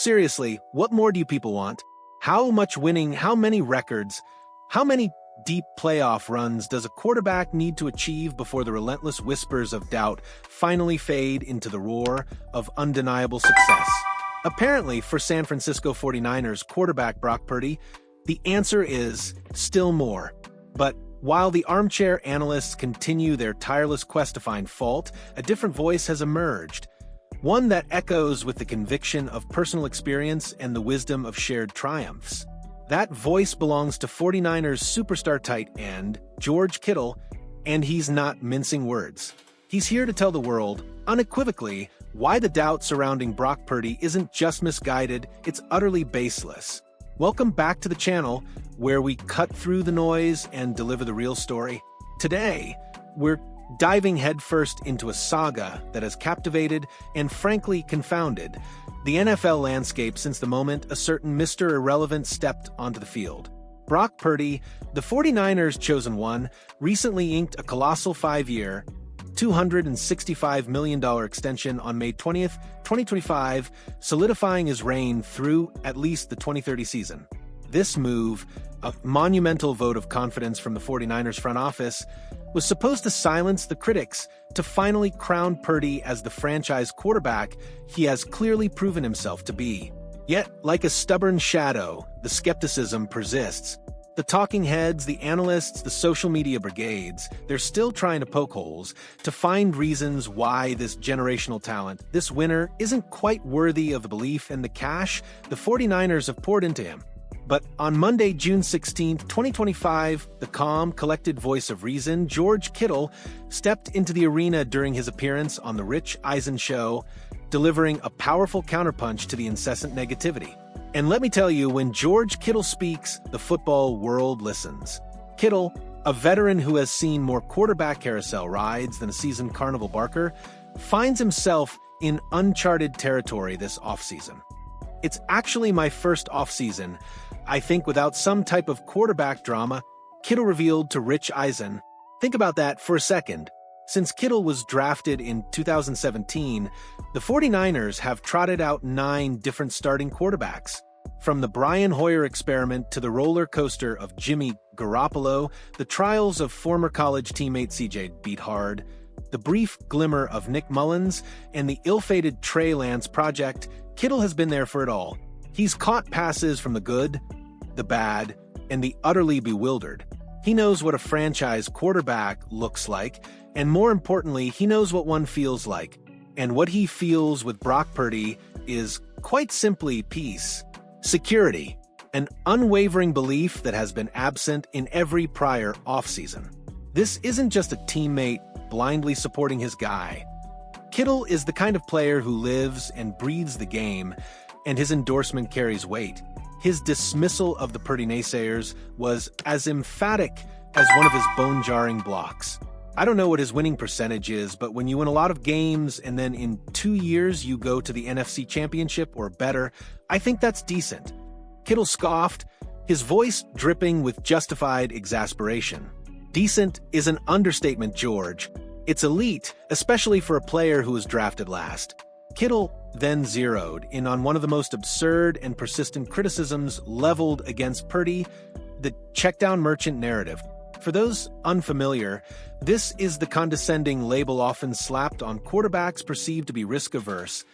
Seriously, what more do you people want? How much winning, how many records, how many deep playoff runs does a quarterback need to achieve before the relentless whispers of doubt finally fade into the roar of undeniable success? Apparently, for San Francisco 49ers quarterback Brock Purdy, the answer is still more. But while the armchair analysts continue their tireless quest to find fault, a different voice has emerged. One that echoes with the conviction of personal experience and the wisdom of shared triumphs. That voice belongs to 49ers superstar tight end, George Kittle, and he's not mincing words. He's here to tell the world, unequivocally, why the doubt surrounding Brock Purdy isn't just misguided, it's utterly baseless. Welcome back to the channel, where we cut through the noise and deliver the real story. Today, we're diving headfirst into a saga that has captivated and frankly confounded the NFL landscape since the moment a certain Mr. Irrelevant stepped onto the field. Brock Purdy, the 49ers' chosen one, recently inked a colossal 5-year, $265 million extension on May 20th, 2025, solidifying his reign through at least the 2030 season. This move, a monumental vote of confidence from the 49ers front office, was supposed to silence the critics to finally crown Purdy as the franchise quarterback he has clearly proven himself to be. Yet, like a stubborn shadow, the skepticism persists. The talking heads, the analysts, the social media brigades, they're still trying to poke holes to find reasons why this generational talent, this winner, isn't quite worthy of the belief and the cash the 49ers have poured into him. But on Monday, June 16, 2025, the calm, collected voice of reason, George Kittle, stepped into the arena during his appearance on The Rich Eisen Show, delivering a powerful counterpunch to the incessant negativity. And let me tell you, when George Kittle speaks, the football world listens. Kittle, a veteran who has seen more quarterback carousel rides than a seasoned carnival barker, finds himself in uncharted territory this offseason. It's actually my first offseason, I think, without some type of quarterback drama, Kittle revealed to Rich Eisen. Think about that for a second. Since Kittle was drafted in 2017, the 49ers have trotted out 9 different starting quarterbacks. From the Brian Hoyer experiment to the roller coaster of Jimmy Garoppolo, the trials of former college teammate C.J. Beathard, the brief glimmer of Nick Mullins, and the ill-fated Trey Lance project, Kittle has been there for it all. He's caught passes from the good, the bad, and the utterly bewildered. He knows what a franchise quarterback looks like, and more importantly, he knows what one feels like. And what he feels with Brock Purdy is, quite simply, peace, security, an unwavering belief that has been absent in every prior offseason. This isn't just a teammate blindly supporting his guy. Kittle is the kind of player who lives and breathes the game, and his endorsement carries weight. His dismissal of the Purdy naysayers was as emphatic as one of his bone-jarring blocks. I don't know what his winning percentage is, but when you win a lot of games and then in 2 years you go to the NFC Championship or better, I think that's decent. Kittle scoffed, his voice dripping with justified exasperation. Decent is an understatement, George. It's elite, especially for a player who was drafted last. Kittle then zeroed in on one of the most absurd and persistent criticisms leveled against Purdy, the checkdown merchant narrative. For those unfamiliar, this is the condescending label often slapped on quarterbacks perceived to be risk-averse,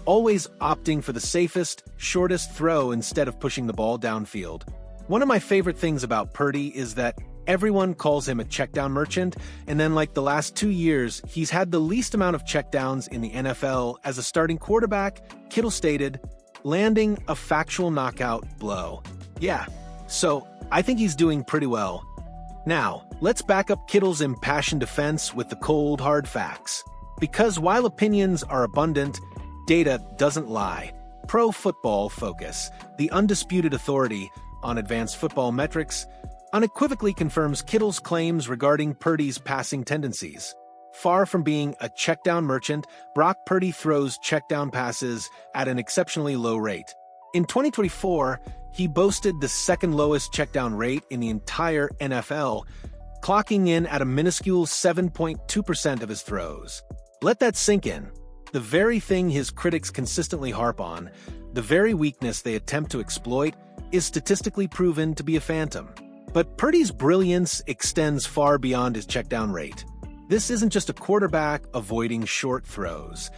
always opting for the safest, shortest throw instead of pushing the ball downfield. One of my favorite things about Purdy is that everyone calls him a checkdown merchant, and then like the last 2 years, he's had the least amount of checkdowns in the NFL as a starting quarterback, Kittle stated, landing a factual knockout blow. Yeah, so I think he's doing pretty well. Now, let's back up Kittle's impassioned defense with the cold, hard facts. Because while opinions are abundant, data doesn't lie. Pro Football Focus, the undisputed authority on advanced football metrics, unequivocally confirms Kittle's claims regarding Purdy's passing tendencies. Far from being a checkdown merchant, Brock Purdy throws checkdown passes at an exceptionally low rate. In 2024, he boasted the second lowest checkdown rate in the entire NFL, clocking in at a minuscule 7.2% of his throws. Let that sink in. The very thing his critics consistently harp on, the very weakness they attempt to exploit, is statistically proven to be a phantom. But Purdy's brilliance extends far beyond his checkdown rate. This isn't just a quarterback avoiding short throws.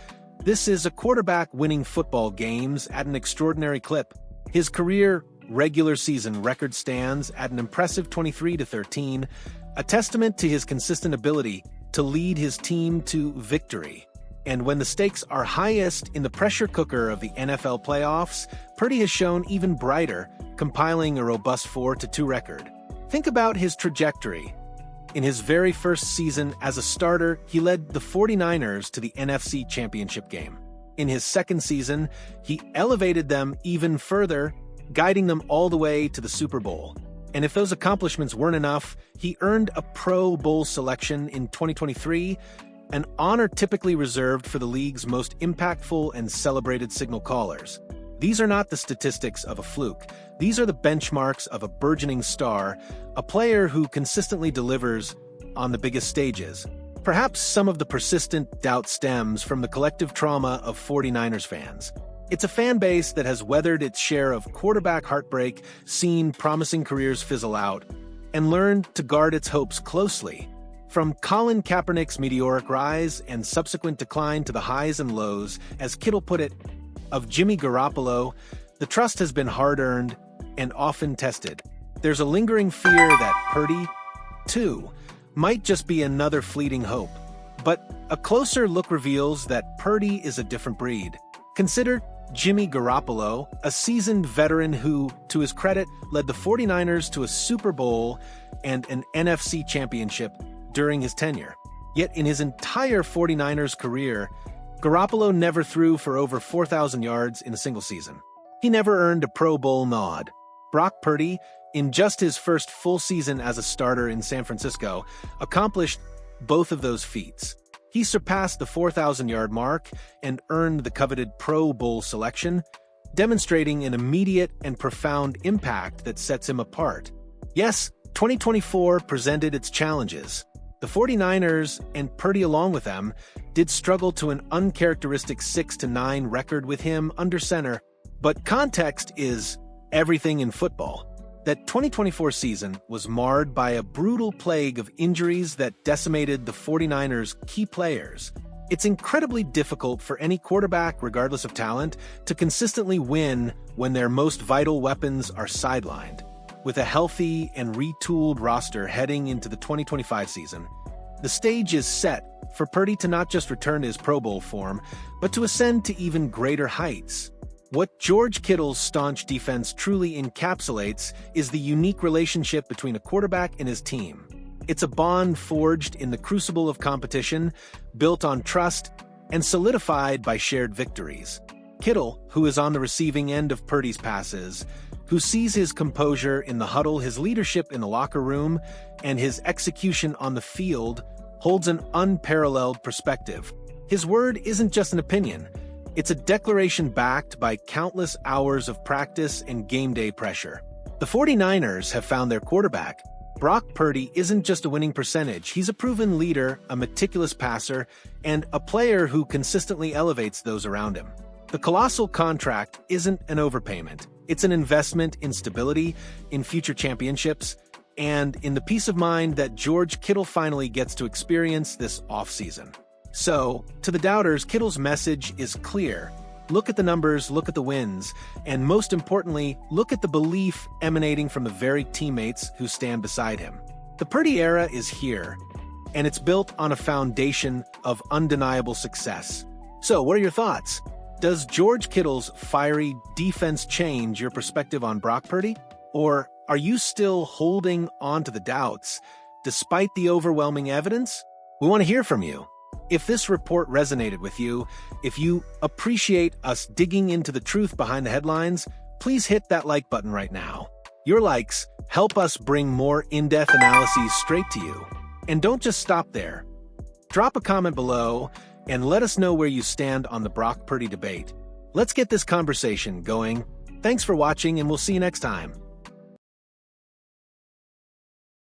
This is a quarterback winning football games at an extraordinary clip. His career regular season record stands at an impressive 23-13, a testament to his consistent ability to lead his team to victory. And when the stakes are highest in the pressure cooker of the NFL playoffs, Purdy has shown even brighter, compiling a robust 4-2 record. Think about his trajectory. In his very first season as a starter, he led the 49ers to the NFC Championship game. In his second season, he elevated them even further, guiding them all the way to the Super Bowl. And if those accomplishments weren't enough, he earned a Pro Bowl selection in 2023, an honor typically reserved for the league's most impactful and celebrated signal callers. These are not the statistics of a fluke. These are the benchmarks of a burgeoning star, a player who consistently delivers on the biggest stages. Perhaps some of the persistent doubt stems from the collective trauma of 49ers fans. It's a fan base that has weathered its share of quarterback heartbreak, seen promising careers fizzle out, and learned to guard its hopes closely. From Colin Kaepernick's meteoric rise and subsequent decline to the highs and lows, as Kittle put it, of Jimmy Garoppolo, the trust has been hard-earned and often tested. There's a lingering fear that Purdy, too, might just be another fleeting hope. But a closer look reveals that Purdy is a different breed. Consider Jimmy Garoppolo, a seasoned veteran who, to his credit, led the 49ers to a Super Bowl and an NFC championship during his tenure. Yet in his entire 49ers career, Garoppolo never threw for over 4,000 yards in a single season. He never earned a Pro Bowl nod. Brock Purdy, in just his first full season as a starter in San Francisco, accomplished both of those feats. He surpassed the 4,000-yard mark and earned the coveted Pro Bowl selection, demonstrating an immediate and profound impact that sets him apart. Yes, 2024 presented its challenges. The 49ers, and Purdy along with them, did struggle to an uncharacteristic 6-9 record with him under center. But context is everything in football. That 2024 season was marred by a brutal plague of injuries that decimated the 49ers' key players. It's incredibly difficult for any quarterback, regardless of talent, to consistently win when their most vital weapons are sidelined. With a healthy and retooled roster heading into the 2025 season, the stage is set for Purdy to not just return to his Pro Bowl form, but to ascend to even greater heights. What George Kittle's staunch defense truly encapsulates is the unique relationship between a quarterback and his team. It's a bond forged in the crucible of competition, built on trust, and solidified by shared victories. Kittle, who is on the receiving end of Purdy's passes, who sees his composure in the huddle, his leadership in the locker room, and his execution on the field, holds an unparalleled perspective. His word isn't just an opinion. It's a declaration backed by countless hours of practice and game day pressure. The 49ers have found their quarterback. Brock Purdy isn't just a winning percentage. He's a proven leader, a meticulous passer, and a player who consistently elevates those around him. The colossal contract isn't an overpayment. It's an investment in stability, in future championships, and in the peace of mind that George Kittle finally gets to experience this offseason. So, to the doubters, Kittle's message is clear. Look at the numbers, look at the wins, and most importantly, look at the belief emanating from the very teammates who stand beside him. The Purdy era is here, and it's built on a foundation of undeniable success. So, what are your thoughts? Does George Kittle's fiery defense change your perspective on Brock Purdy? Or are you still holding on to the doubts, despite the overwhelming evidence? We want to hear from you. If this report resonated with you, if you appreciate us digging into the truth behind the headlines, please hit that like button right now. Your likes help us bring more in-depth analyses straight to you. And don't just stop there. Drop a comment below and let us know where you stand on the Brock Purdy debate. Let's get this conversation going. Thanks for watching, and we'll see you next time.